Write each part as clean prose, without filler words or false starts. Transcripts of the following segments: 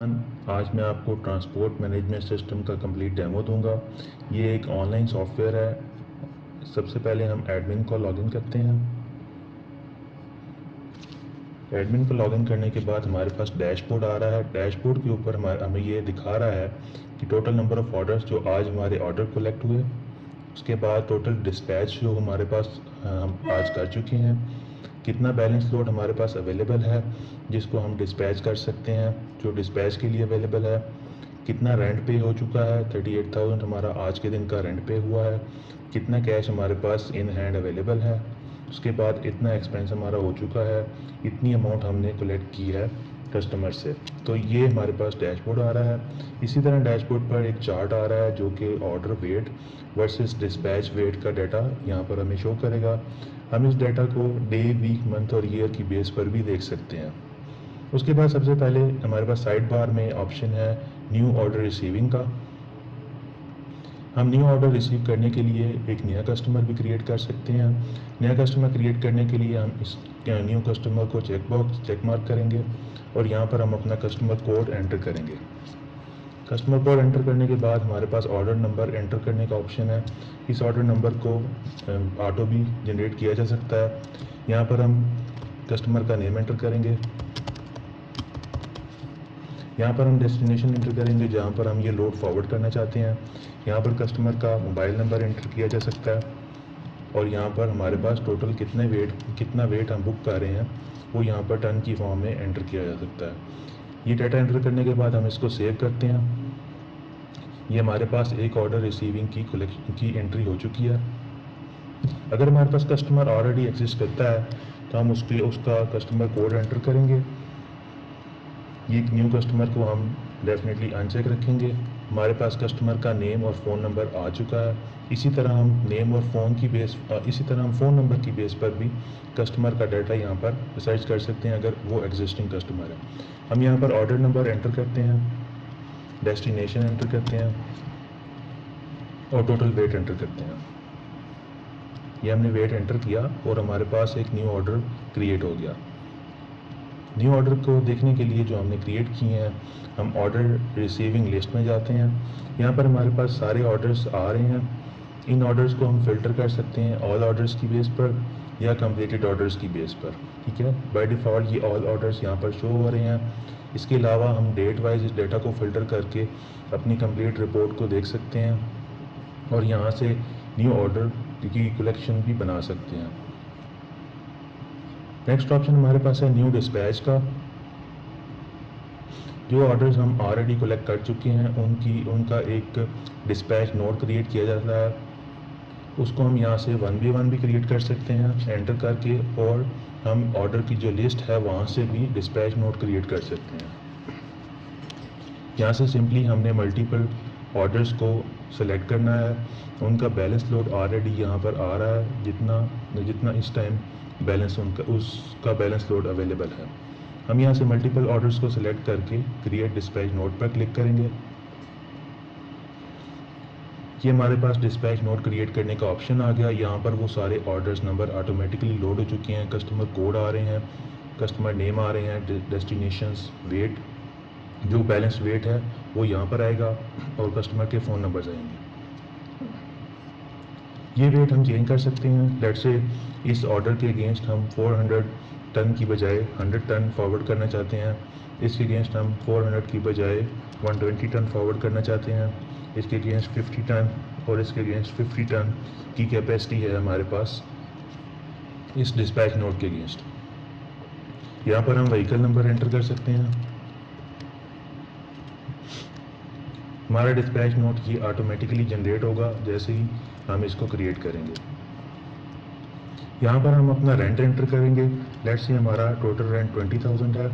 आज मैं आपको ट्रांसपोर्ट मैनेजमेंट सिस्टम का कंप्लीट डेमो दूंगा। ये एक ऑनलाइन सॉफ्टवेयर है। सबसे पहले हम एडमिन को लॉगिन करते हैं। एडमिन को लॉगिन करने के बाद हमारे पास डैशबोर्ड आ रहा है। डैशबोर्ड के ऊपर हमें ये दिखा रहा है कि टोटल नंबर ऑफ़ ऑर्डर्स जो आज हमारे ऑर्डर कलेक्ट हुए, उसके बाद टोटल डिस्पैच जो हमारे पास हम आज कर चुके हैं, कितना बैलेंस लोड हमारे पास अवेलेबल है जिसको हम डिस्पैच कर सकते हैं, जो डिस्पैच के लिए अवेलेबल है, कितना रेंट पे हो चुका है, 38,000 हमारा आज के दिन का रेंट पे हुआ है, कितना कैश हमारे पास इन हैंड अवेलेबल है, उसके बाद इतना एक्सपेंस हमारा हो चुका है, इतनी अमाउंट हमने कलेक्ट की है कस्टमर से। तो ये हमारे पास डैशबोर्ड आ रहा है। इसी तरह डैशबोर्ड पर एक चार्ट आ रहा है जो कि order weight versus dispatch weight का डाटा यहाँ पर हमें शो करेगा। हम इस डाटा को डे, वीक, मंथ और ईयर की बेस पर भी देख सकते हैं। उसके बाद सबसे पहले हमारे पास साइड बार में ऑप्शन है न्यू ऑर्डर रिसीविंग का। हम न्यू ऑर्डर रिसीव करने के लिए एक नया कस्टमर भी क्रिएट कर सकते हैं। नया कस्टमर क्रिएट करने के लिए हम इस न्यू कस्टमर को चेक मार्क करेंगे और यहाँ पर हम अपना कस्टमर कोड एंटर करेंगे। कस्टमर कोड एंटर करने के बाद हमारे पास ऑर्डर नंबर एंटर करने का ऑप्शन है। इस ऑर्डर नंबर को ऑटो भी जनरेट किया जा सकता है। यहाँ पर हम कस्टमर का नेम एंटर करेंगे। यहाँ पर हम डेस्टिनेशन एंटर करेंगे जहाँ पर हम ये लोड फॉरवर्ड करना चाहते हैं। यहाँ पर कस्टमर का मोबाइल नंबर एंटर किया जा सकता है और यहाँ पर हमारे पास टोटल कितना वेट हम बुक कर रहे हैं वो यहाँ पर टन की फॉर्म में एंटर किया जा सकता है। ये डाटा एंटर करने के बाद हम इसको सेव करते हैं। ये हमारे पास एक ऑर्डर रिसीविंग की एंट्री हो चुकी है। अगर हमारे पास कस्टमर ऑलरेडी एग्जिस्ट करता है तो हम उसका कस्टमर कोड एंटर करेंगे। ये एक न्यू कस्टमर को हम डेफिनेटली अनचेक रखेंगे। हमारे पास कस्टमर का नेम और फ़ोन नंबर आ चुका है। इसी तरह हम फ़ोन नंबर की बेस पर भी कस्टमर का डाटा यहाँ पर सर्च कर सकते हैं अगर वो एग्जिस्टिंग कस्टमर है। हम यहाँ पर ऑर्डर नंबर एंटर करते हैं, डेस्टिनेशन एंटर करते हैं और टोटल वेट एंटर करते हैं। ये हमने वेट एंटर किया और हमारे पास एक न्यू ऑर्डर क्रिएट हो गया। न्यू ऑर्डर को देखने के लिए जो हमने क्रिएट किए हैं, हम ऑर्डर रिसीविंग लिस्ट में जाते हैं। यहाँ पर हमारे पास सारे ऑर्डर्स आ रहे हैं। इन ऑर्डर्स को हम फिल्टर कर सकते हैं ऑल ऑर्डर्स की बेस पर या कंप्लीटेड ऑर्डर्स की बेस पर। ठीक है, बाय डिफ़ॉल्ट ये ऑल ऑर्डर्स यहाँ पर शो हो रहे हैं। इसके अलावा हम डेट वाइज इस डेटा को फिल्टर करके अपनी कंप्लीट रिपोर्ट को देख सकते हैं और यहाँ से न्यू ऑर्डर की कलेक्शन भी बना सकते हैं। नेक्स्ट ऑप्शन हमारे पास है न्यू डिस्पैच का। जो ऑर्डर्स हम ऑलरेडी कलेक्ट कर चुके हैं उनका एक डिस्पैच नोट क्रिएट किया जाता है। उसको हम यहाँ से 1 by 1 भी क्रिएट कर सकते हैं एंटर करके, और हम ऑर्डर की जो लिस्ट है वहाँ से भी डिस्पैच नोट क्रिएट कर सकते हैं। यहाँ से सिंपली हमने मल्टीपल ऑर्डर्स को सेलेक्ट करना है। उनका बैलेंस लोड ऑलरेडी यहाँ पर आ रहा है, जितना इस टाइम उसका बैलेंस लोड अवेलेबल है। हम यहाँ से मल्टीपल ऑर्डर्स को सिलेक्ट करके क्रिएट डिस्पैच नोट पर क्लिक करेंगे। ये हमारे पास डिस्पैच नोट क्रिएट करने का ऑप्शन आ गया। यहाँ पर वो सारे ऑर्डर्स नंबर ऑटोमेटिकली लोड हो चुके हैं, कस्टमर कोड आ रहे हैं, कस्टमर नेम आ रहे हैं, डेस्टिनेशंस, वेट, जो बैलेंस वेट है वो यहाँ पर आएगा और कस्टमर के फ़ोन नंबर्स आएंगे। ये वेट हम चेंज कर सकते हैं। लेट्स से इस ऑर्डर के अगेंस्ट हम 400 टन की बजाय 100 टन फॉरवर्ड करना चाहते हैं। इसके अगेंस्ट हम 400 की बजाय 120 टन फॉरवर्ड करना चाहते हैं। इसके अगेंस्ट 50 टन और इसके अगेंस्ट 50 टन की कैपेसिटी है हमारे पास इस डिस्पैच नोट के अगेंस्ट। यहाँ पर हम व्हीकल नंबर एंटर कर सकते हैं। हमारा डिस्पैच नोट ये ऑटोमेटिकली जनरेट होगा जैसे ही हम इसको क्रिएट करेंगे। यहाँ पर हम अपना रेंट एंटर करेंगे। लेट्स से हमारा टोटल रेंट 20,000 है।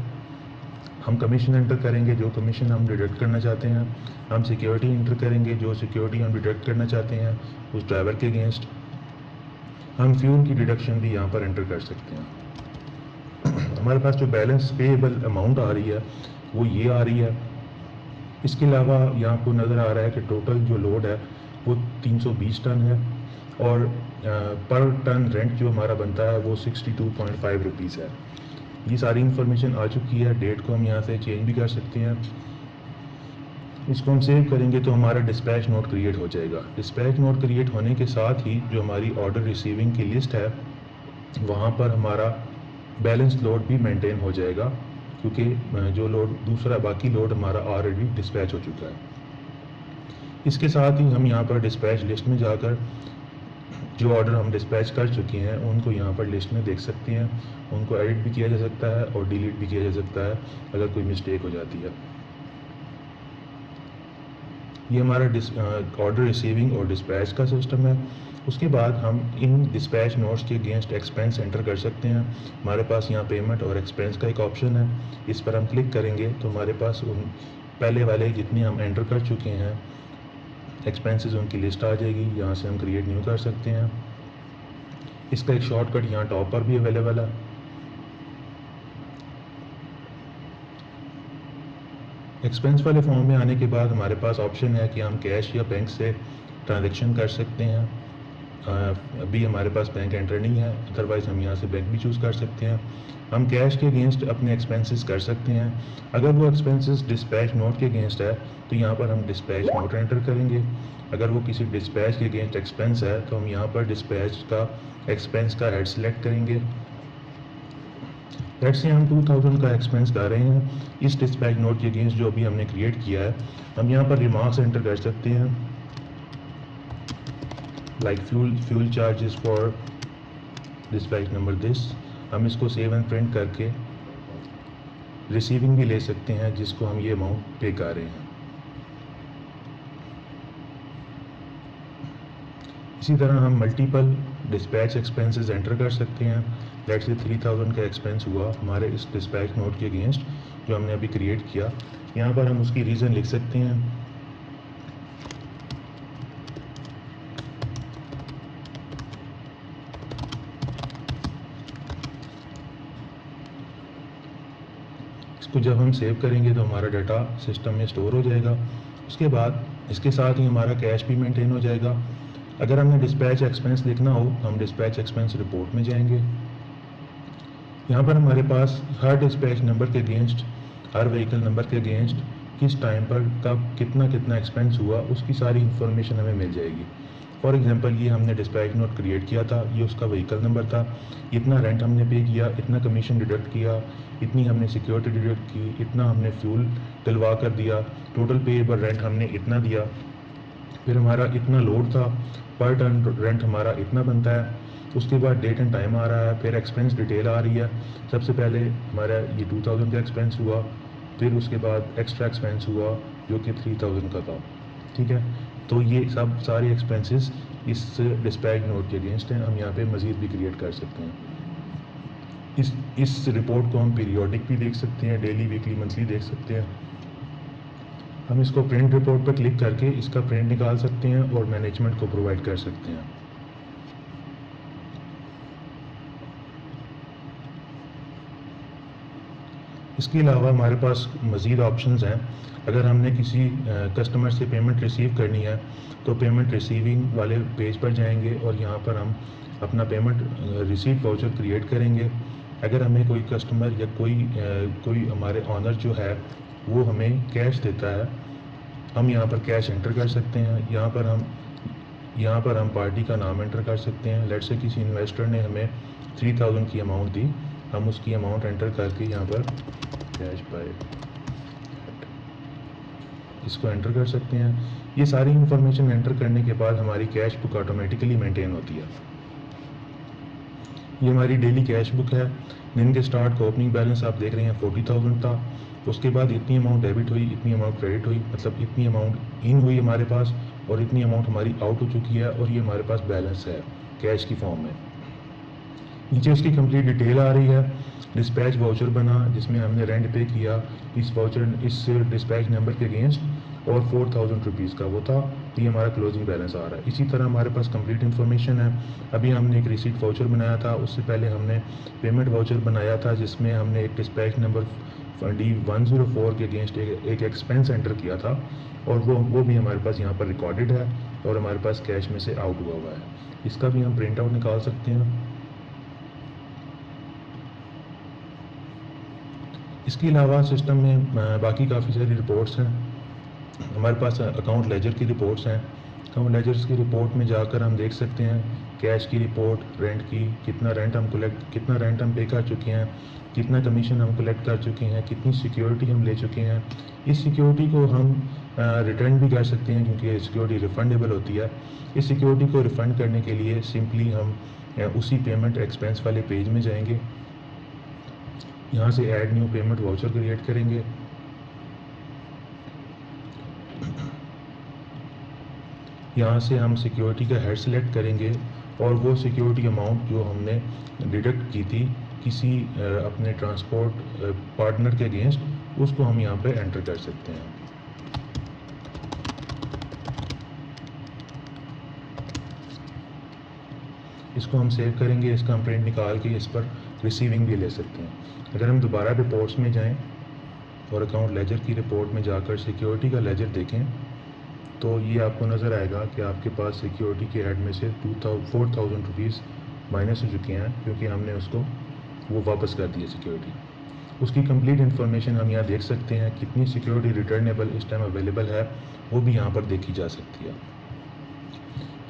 हम कमीशन एंटर करेंगे, जो कमीशन हम डिडक्ट करना चाहते हैं। हम सिक्योरिटी एंटर करेंगे, जो सिक्योरिटी हम डिडक्ट करना चाहते हैं उस ड्राइवर के अगेंस्ट। हम फ्यूल की डिडक्शन भी यहाँ पर एंटर कर सकते हैं। हमारे पास जो बैलेंस पेएबल अमाउंट आ रही है वो ये आ रही है। इसके अलावा यहाँ को नज़र आ रहा है कि टोटल जो लोड है वो 320 टन है और पर टन रेंट जो हमारा बनता है वो 62.5 रुपीज़ है। ये सारी इन्फॉर्मेशन आ चुकी है। डेट को हम यहाँ से चेंज भी कर सकते हैं। इसको हम सेव करेंगे तो हमारा डिस्पैच नोट क्रिएट हो जाएगा। डिस्पैच नोट क्रिएट होने के साथ ही जो हमारी ऑर्डर रिसीविंग की लिस्ट है वहाँ पर हमारा बैलेंस लोड भी मेंटेन हो जाएगा, क्योंकि जो लोड दूसरा बाकी लोड हमारा ऑलरेडी डिस्पैच हो चुका है। इसके साथ ही हम यहाँ पर डिस्पैच लिस्ट में जाकर जो ऑर्डर हम डिस्पैच कर चुके हैं उनको यहाँ पर लिस्ट में देख सकते हैं। उनको एडिट भी किया जा सकता है और डिलीट भी किया जा सकता है अगर कोई मिस्टेक हो जाती है। ये हमारा ऑर्डर रिसीविंग और डिस्पैच का सिस्टम है। उसके बाद हम इन डिस्पैच नोट्स के अगेंस्ट एक्सपेंस एंटर कर सकते हैं। हमारे पास यहाँ पेमेंट और एक्सपेंस का एक ऑप्शन है, इस पर हम क्लिक करेंगे तो हमारे पास उन पहले वाले जितने हम एंटर कर चुके हैं एक्सपेंसेस उनकी लिस्ट आ जाएगी। यहाँ से हम क्रिएट न्यू कर सकते हैं। इसका एक शॉर्टकट यहाँ टॉप पर भी अवेलेबल है। एक्सपेंस वाले फॉर्म में आने के बाद हमारे पास ऑप्शन है कि हम कैश या बैंक से ट्रांजैक्शन कर सकते हैं। अभी हमारे पास बैंक एंटर नहीं है, अदरवाइज़ हम यहाँ से बैंक भी चूज़ कर सकते हैं। हम कैश के अगेंस्ट अपने एक्सपेंसेस कर सकते हैं। अगर वो एक्सपेंसेस डिस्पैच नोट के अगेंस्ट है तो यहाँ पर हम डिस्पैच नोट एंटर करेंगे। अगर वो किसी डिस्पैच के अगेंस्ट एक्सपेंस है तो हम यहाँ पर डिस्पैच का एक्सपेंस का हेड सेलेक्ट करेंगे। लेट्स से हम 2000 का एक्सपेंस कर रहे हैं इस डिस्पैच नोट के अगेंस्ट जो अभी हमने क्रिएट किया है। हम यहाँ पर रिमार्क्स एंटर कर सकते हैं, like fuel charges for dispatch number this. हम इसको सेव एंड प्रिंट करके रिसीविंग भी ले सकते हैं जिसको हम ये अमाउंट पे कर रहे हैं। इसी तरह हम मल्टीपल डिस्पैच एक्सपेंसेस एंटर कर सकते हैं। लेट्स से 3000 का एक्सपेंस हुआ हमारे इस डिस्पैच नोट के अगेंस्ट जो हमने अभी क्रिएट किया। यहाँ पर हम उसकी रीज़न लिख सकते हैं। इसको जब हम सेव करेंगे तो हमारा डाटा सिस्टम में स्टोर हो जाएगा। उसके बाद इसके साथ ही हमारा कैश भी मेंटेन हो जाएगा। अगर हमने डिस्पैच एक्सपेंस लिखना हो तो हम डिस्पैच एक्सपेंस रिपोर्ट में जाएंगे। यहाँ पर हमारे पास हर डिस्पैच नंबर के अगेंस्ट, हर व्हीकल नंबर के अगेंस्ट किस टाइम पर कब कितना कितना एक्सपेंस हुआ उसकी सारी इन्फॉर्मेशन हमें मिल जाएगी। फॉर एग्जांपल ये हमने डिस्पैच नोट क्रिएट किया था, ये उसका व्हीकल नंबर था, इतना रेंट हमने पे किया, इतना कमीशन डिडक्ट किया, इतनी हमने सिक्योरिटी डिडक्ट की, इतना हमने फ्यूल डलवा कर दिया, टोटल पेएबल रेंट हमने इतना दिया, फिर हमारा इतना लोड था, पर टन रेंट हमारा इतना बनता है। उसके बाद डेट एंड टाइम आ रहा है, फिर एक्सपेंस डिटेल आ रही है। सबसे पहले हमारा ये 2000 का एक्सपेंस हुआ, फिर उसके बाद एक्स्ट्रा एक्सपेंस हुआ जो कि 3000 का था। ठीक है, तो ये सब सारे एक्सपेंसेस इस डिस्पैच नोट के अगेंस्ट हैं। हम यहाँ पे मज़ीद भी क्रिएट कर सकते हैं। इस रिपोर्ट को हम पीरियोडिक भी देख सकते हैं, डेली, वीकली, मंथली देख सकते हैं। हम इसको प्रिंट रिपोर्ट पर क्लिक करके इसका प्रिंट निकाल सकते हैं और मैनेजमेंट को प्रोवाइड कर सकते हैं। इसके अलावा हमारे पास मज़ीद ऑप्शंस हैं। अगर हमने किसी कस्टमर से पेमेंट रिसीव करनी है तो पेमेंट रिसीविंग वाले पेज पर जाएंगे और यहाँ पर हम अपना पेमेंट रिसीट वाउचर क्रिएट करेंगे। अगर हमें कोई कस्टमर या कोई हमारे ऑनर जो है वो हमें कैश देता है, हम यहाँ पर कैश एंटर कर सकते हैं। यहाँ पर हम पार्टी का नाम एंटर कर सकते हैं। लेट्स से किसी इन्वेस्टर ने हमें 3000 की अमाउंट दी, हम उसकी अमाउंट एंटर करके यहाँ पर कैश बाय इसको एंटर कर सकते हैं। ये सारी इन्फॉर्मेशन एंटर करने के बाद हमारी कैश बुक ऑटोमेटिकली मेंटेन होती है। ये हमारी डेली कैश बुक है। दिन के स्टार्ट का ओपनिंग बैलेंस आप देख रहे हैं 40,000 था। उसके बाद इतनी अमाउंट डेबिट हुई, इतनी अमाउंट क्रेडिट हुई, मतलब इतनी अमाउंट इन हुई हमारे पास और इतनी अमाउंट हमारी आउट हो चुकी है और ये हमारे पास बैलेंस है कैश की फॉर्म में। नीचे उसकी कंप्लीट डिटेल आ रही है। डिस्पैच वाउचर बना जिसमें हमने रेंट पे किया इस डिस्पैच नंबर के अगेंस्ट और 4000 रुपीज़ का वो था। ये हमारा क्लोजिंग बैलेंस आ रहा है। इसी तरह हमारे पास कंप्लीट इन्फॉर्मेशन है। अभी हमने एक रिसीट वाउचर बनाया था, उससे पहले हमने पेमेंट वाउचर बनाया था जिसमें हमने एक डिस्पैच नंबर D104 के अगेंस्ट एक एक्सपेंस एंटर किया था और वो भी हमारे पास यहाँ पर रिकॉर्डेड है और हमारे पास कैश में से आउट हुआ है। इसका भी हम प्रिंट आउट निकाल सकते हैं। इसके अलावा सिस्टम में बाकी काफ़ी सारी रिपोर्ट्स हैं। हमारे पास अकाउंट लेजर की रिपोर्ट्स हैं। अकाउंट लेजर्स की रिपोर्ट में जाकर हम देख सकते हैं कैश की रिपोर्ट, रेंट की, कितना रेंट हम पे कर चुके हैं, कितना कमीशन हम कलेक्ट कर चुके हैं, कितनी सिक्योरिटी हम ले चुके हैं। इस सिक्योरिटी को हम रिटर्न भी कर सकते हैं क्योंकि ये सिक्योरिटी रिफंडेबल होती है। इस सिक्योरिटी को रिफ़ंड करने के लिए सिंपली हम उसी पेमेंट एक्सपेंस वाले पेज में जाएंगे, यहाँ से add new payment voucher create करेंगे। यहाँ से हम सिक्योरिटी का हेड सेलेक्ट करेंगे और वो सिक्योरिटी अमाउंट जो हमने डिडक्ट की थी किसी अपने ट्रांसपोर्ट पार्टनर के अगेंस्ट, उसको हम यहाँ पे एंटर कर सकते हैं। इसको हम सेव करेंगे, इसका हम प्रिंट निकाल के इस पर रिसीविंग भी ले सकते हैं। अगर हम दोबारा रिपोर्ट्स में जाएं और अकाउंट लेजर की रिपोर्ट में जाकर सिक्योरिटी का लेजर देखें तो ये आपको नज़र आएगा कि आपके पास सिक्योरिटी के हेड में से 4,000 रुपीज़ माइनस हो चुके हैं क्योंकि हमने उसको वो वापस कर दिया सिक्योरिटी। उसकी कंप्लीट इन्फॉर्मेशन हम यहाँ देख सकते हैं, कितनी सिक्योरिटी रिटर्नेबल इस टाइम अवेलेबल है वो भी यहाँ पर देखी जा सकती है।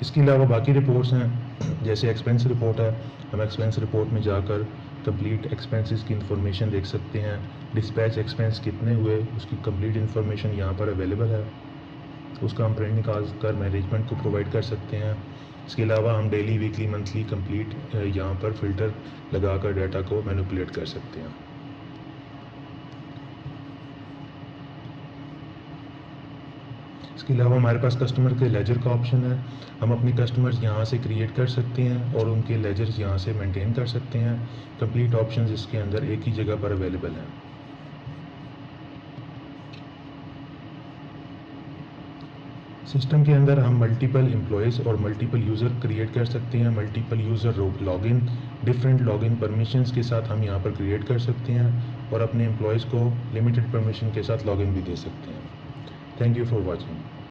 इसके अलावा बाकी रिपोर्ट्स हैं, जैसे एक्सपेंस रिपोर्ट है, हम एक्सपेंस रिपोर्ट में जाकर कंप्लीट एक्सपेंसेस की इन्फॉर्मेशन देख सकते हैं। डिस्पैच एक्सपेंस कितने हुए उसकी कंप्लीट इन्फॉर्मेशन यहाँ पर अवेलेबल है, उसका हम प्रिंट निकाल कर मैनेजमेंट को प्रोवाइड कर सकते हैं। इसके अलावा हम डेली, वीकली, मंथली कंप्लीट यहाँ पर फ़िल्टर लगाकर डाटा को मैनिपुलेट कर सकते हैं। इसके अलावा हमारे पास कस्टमर के लेजर का ऑप्शन है, हम अपने कस्टमर्स यहाँ से क्रिएट कर सकते हैं और उनके लेजर्स यहाँ से मेंटेन कर सकते हैं। कंप्लीट ऑप्शंस इसके अंदर एक ही जगह पर अवेलेबल हैं। सिस्टम के अंदर हम मल्टीपल एम्प्लॉयज़ और मल्टीपल यूज़र क्रिएट कर सकते हैं। Multiple user login, different login permissions के साथ हम यहाँ पर क्रिएट कर सकते हैं और अपने एम्प्लॉयज़ को लिमिटेड परमिशन के साथ लॉगिन भी दे सकते हैं। Thank you for watching.